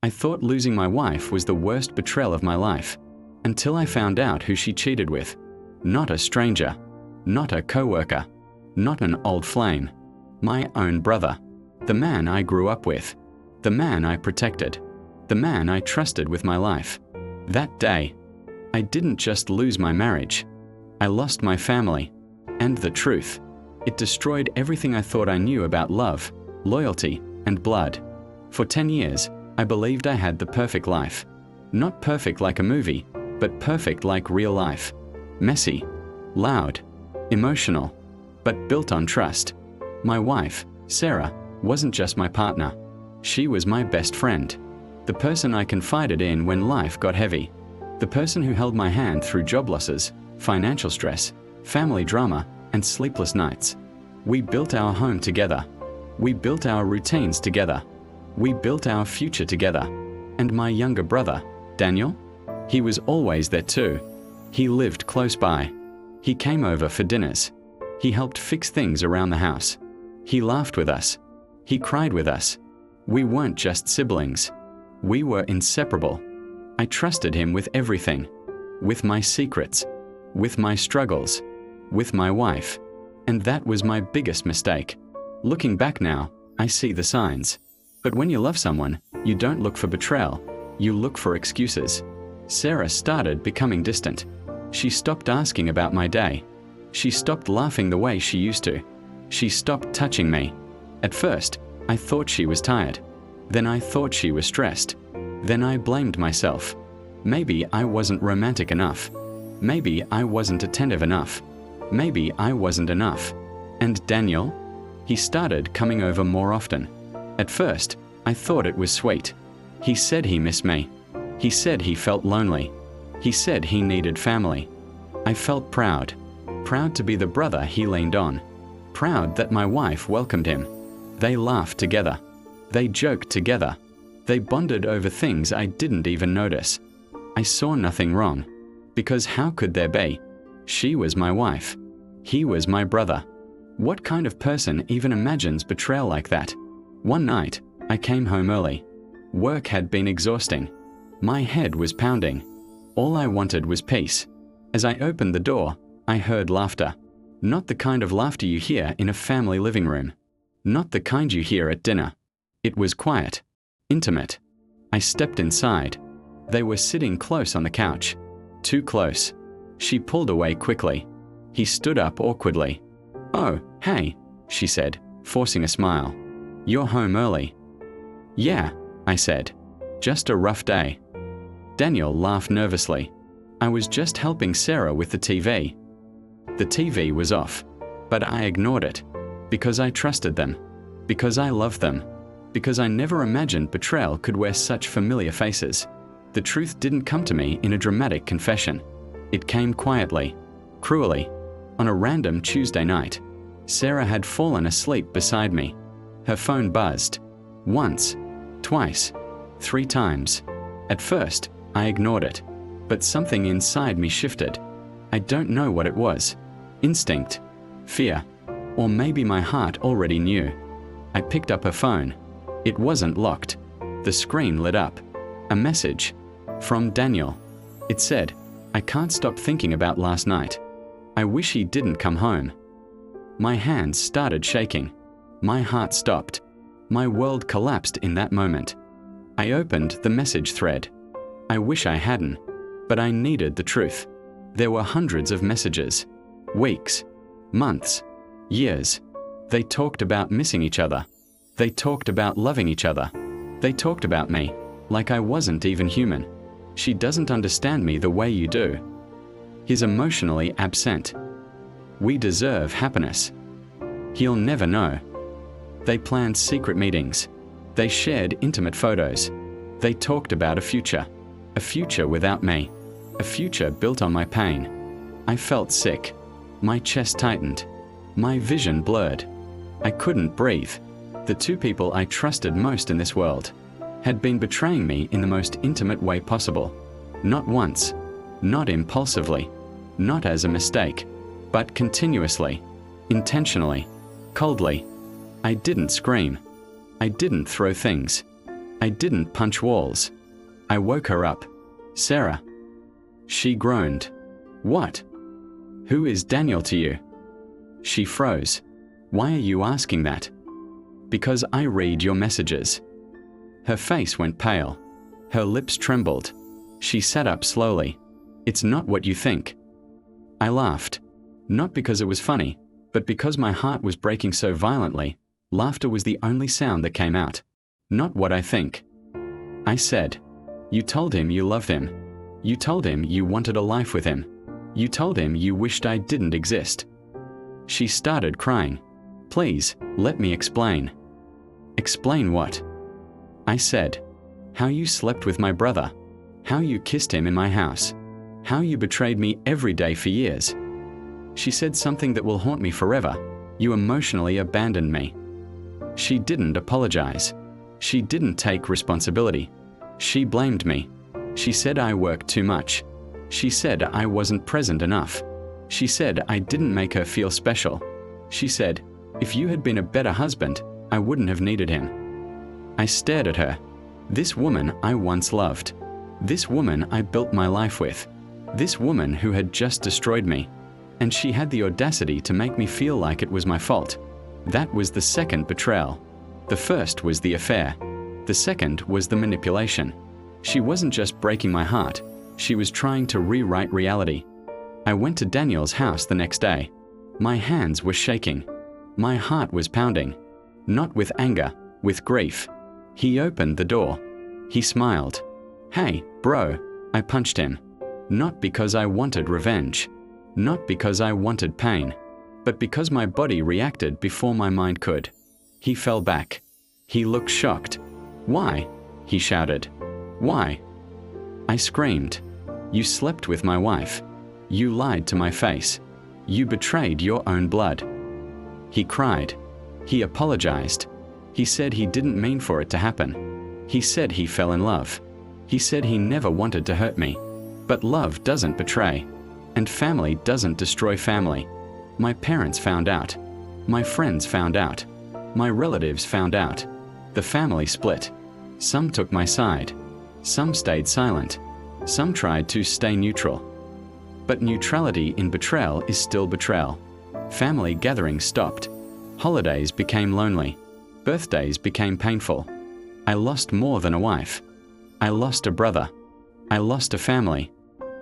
I thought losing my wife was the worst betrayal of my life, until I found out who she cheated with. Not a stranger, not a coworker, not an old flame. My own brother. The man I grew up with. The man I protected. The man I trusted with my life. That day, I didn't just lose my marriage. I lost my family. And the truth. It destroyed everything I thought I knew about love, loyalty, and blood. For 10 years, I believed I had the perfect life. Not perfect like a movie, but perfect like real life. Messy, loud, emotional, but built on trust. My wife, Sarah, wasn't just my partner. She was my best friend. The person I confided in when life got heavy. The person who held my hand through job losses, financial stress, family drama, and sleepless nights. We built our home together. We built our routines together. We built our future together. And my younger brother, Daniel? He was always there too. He lived close by. He came over for dinners. He helped fix things around the house. He laughed with us. He cried with us. We weren't just siblings. We were inseparable. I trusted him with everything. With my secrets. With my struggles. With my wife. And that was my biggest mistake. Looking back now, I see the signs. But when you love someone, you don't look for betrayal. You look for excuses. Sarah started becoming distant. She stopped asking about my day. She stopped laughing the way she used to. She stopped touching me. At first, I thought she was tired. Then I thought she was stressed. Then I blamed myself. Maybe I wasn't romantic enough. Maybe I wasn't attentive enough. Maybe I wasn't enough. And Daniel? He started coming over more often. At first, I thought it was sweet. He said he missed me. He said he felt lonely. He said he needed family. I felt proud. Proud to be the brother he leaned on. Proud that my wife welcomed him. They laughed together. They joked together. They bonded over things I didn't even notice. I saw nothing wrong. Because how could there be? She was my wife. He was my brother. What kind of person even imagines betrayal like that? One night, I came home early. Work had been exhausting. My head was pounding. All I wanted was peace. As I opened the door, I heard laughter. Not the kind of laughter you hear in a family living room. Not the kind you hear at dinner. It was quiet, intimate. I stepped inside. They were sitting close on the couch. Too close. She pulled away quickly. He stood up awkwardly. "Oh, hey," she said, forcing a smile. "You're home early." "Yeah," I said. "Just a rough day." Daniel laughed nervously. "I was just helping Sarah with the TV." The TV was off, but I ignored it. Because I trusted them. Because I loved them. Because I never imagined betrayal could wear such familiar faces. The truth didn't come to me in a dramatic confession. It came quietly, cruelly, on a random Tuesday night. Sarah had fallen asleep beside me. Her phone buzzed. Once, twice, 3 times. At first, I ignored it. But something inside me shifted. I don't know what it was. Instinct, fear, or maybe my heart already knew. I picked up her phone. It wasn't locked. The screen lit up. A message. From Daniel. It said, "I can't stop thinking about last night. I wish he didn't come home." My hands started shaking. My heart stopped. My world collapsed in that moment. I opened the message thread. I wish I hadn't, but I needed the truth. There were hundreds of messages. Weeks, months, years. They talked about missing each other. They talked about loving each other. They talked about me, like I wasn't even human. "She doesn't understand me the way you do." He's emotionally absent. "We deserve happiness." "He'll never know." They planned secret meetings. They shared intimate photos. They talked about a future without me, a future built on my pain. I felt sick. My chest tightened. My vision blurred. I couldn't breathe. The 2 people I trusted most in this world had been betraying me in the most intimate way possible. Not once, not impulsively, not as a mistake, but continuously, intentionally, coldly. I didn't scream. I didn't throw things. I didn't punch walls. I woke her up. Sarah. She groaned. What? Who is Daniel to you? She froze. Why are you asking that? Because I read your messages. Her face went pale. Her lips trembled. She sat up slowly. It's not what you think. I laughed. Not because it was funny, but because my heart was breaking so violently. Laughter was the only sound that came out. Not what I think. I said, you told him you loved him. You told him you wanted a life with him. You told him you wished I didn't exist. She started crying. Please, let me explain. Explain what? I said, how you slept with my brother. How you kissed him in my house. How you betrayed me every day for years. She said something that will haunt me forever. You emotionally abandoned me. She didn't apologize. She didn't take responsibility. She blamed me. She said I worked too much. She said I wasn't present enough. She said I didn't make her feel special. She said, if you had been a better husband, I wouldn't have needed him. I stared at her. This woman I once loved. This woman I built my life with. This woman who had just destroyed me. And she had the audacity to make me feel like it was my fault. That was the second betrayal. The first was the affair. The second was the manipulation. She wasn't just breaking my heart. She was trying to rewrite reality. I went to Daniel's house the next day. My hands were shaking. My heart was pounding. Not with anger, with grief. He opened the door. He smiled. Hey, bro, I punched him. Not because I wanted revenge. Not because I wanted pain. But because my body reacted before my mind could. He fell back. He looked shocked. Why? He shouted. Why? I screamed. You slept with my wife. You lied to my face. You betrayed your own blood. He cried. He apologized. He said he didn't mean for it to happen. He said he fell in love. He said he never wanted to hurt me. But love doesn't betray. And family doesn't destroy family. My parents found out. My friends found out. My relatives found out. The family split. Some took my side. Some stayed silent. Some tried to stay neutral. But neutrality in betrayal is still betrayal. Family gatherings stopped. Holidays became lonely. Birthdays became painful. I lost more than a wife. I lost a brother. I lost a family.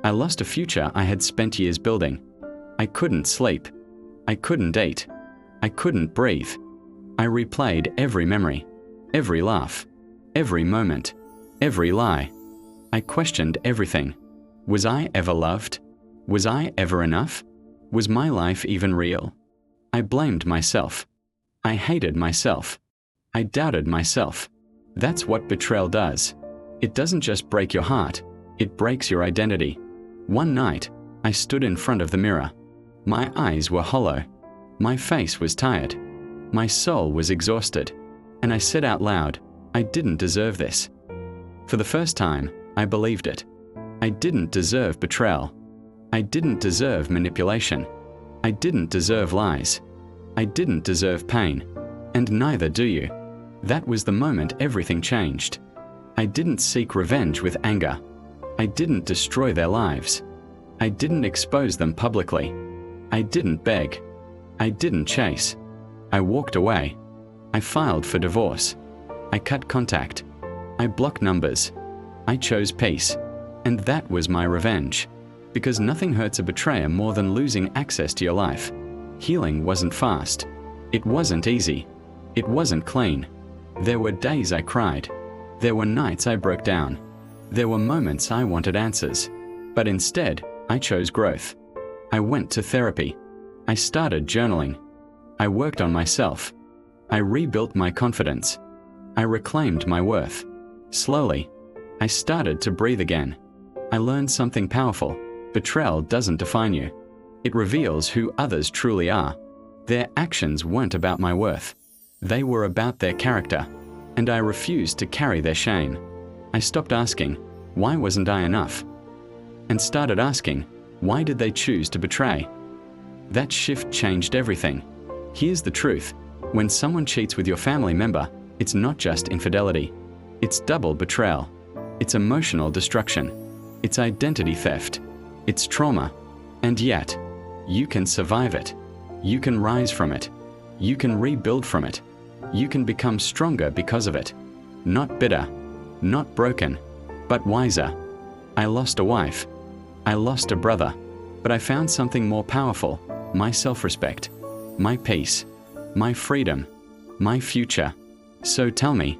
I lost a future I had spent years building. I couldn't sleep. I couldn't eat. I couldn't breathe. I replayed every memory, every laugh, every moment, every lie. I questioned everything. Was I ever loved? Was I ever enough? Was my life even real? I blamed myself. I hated myself. I doubted myself. That's what betrayal does. It doesn't just break your heart, it breaks your identity. One night, I stood in front of the mirror. My eyes were hollow. My face was tired. My soul was exhausted. And I said out loud, I didn't deserve this. For the first time, I believed it. I didn't deserve betrayal. I didn't deserve manipulation. I didn't deserve lies. I didn't deserve pain. And neither do you. That was the moment everything changed. I didn't seek revenge with anger. I didn't destroy their lives. I didn't expose them publicly. I didn't beg. I didn't chase. I walked away. I filed for divorce. I cut contact. I blocked numbers. I chose peace. And that was my revenge. Because nothing hurts a betrayer more than losing access to your life. Healing wasn't fast. It wasn't easy. It wasn't clean. There were days I cried. There were nights I broke down. There were moments I wanted answers. But instead, I chose growth. I went to therapy. I started journaling. I worked on myself. I rebuilt my confidence. I reclaimed my worth. Slowly, I started to breathe again. I learned something powerful. Betrayal doesn't define you. It reveals who others truly are. Their actions weren't about my worth. They were about their character. And I refused to carry their shame. I stopped asking, why wasn't I enough? And started asking, why did they choose to betray? That shift changed everything. Here's the truth. When someone cheats with your family member, it's not just infidelity. It's double betrayal. It's emotional destruction. It's identity theft. It's trauma. And yet, you can survive it. You can rise from it. You can rebuild from it. You can become stronger because of it. Not bitter, not broken, but wiser. I lost a wife. I lost a brother. But I found something more powerful: my self-respect, my peace, my freedom, my future. So tell me,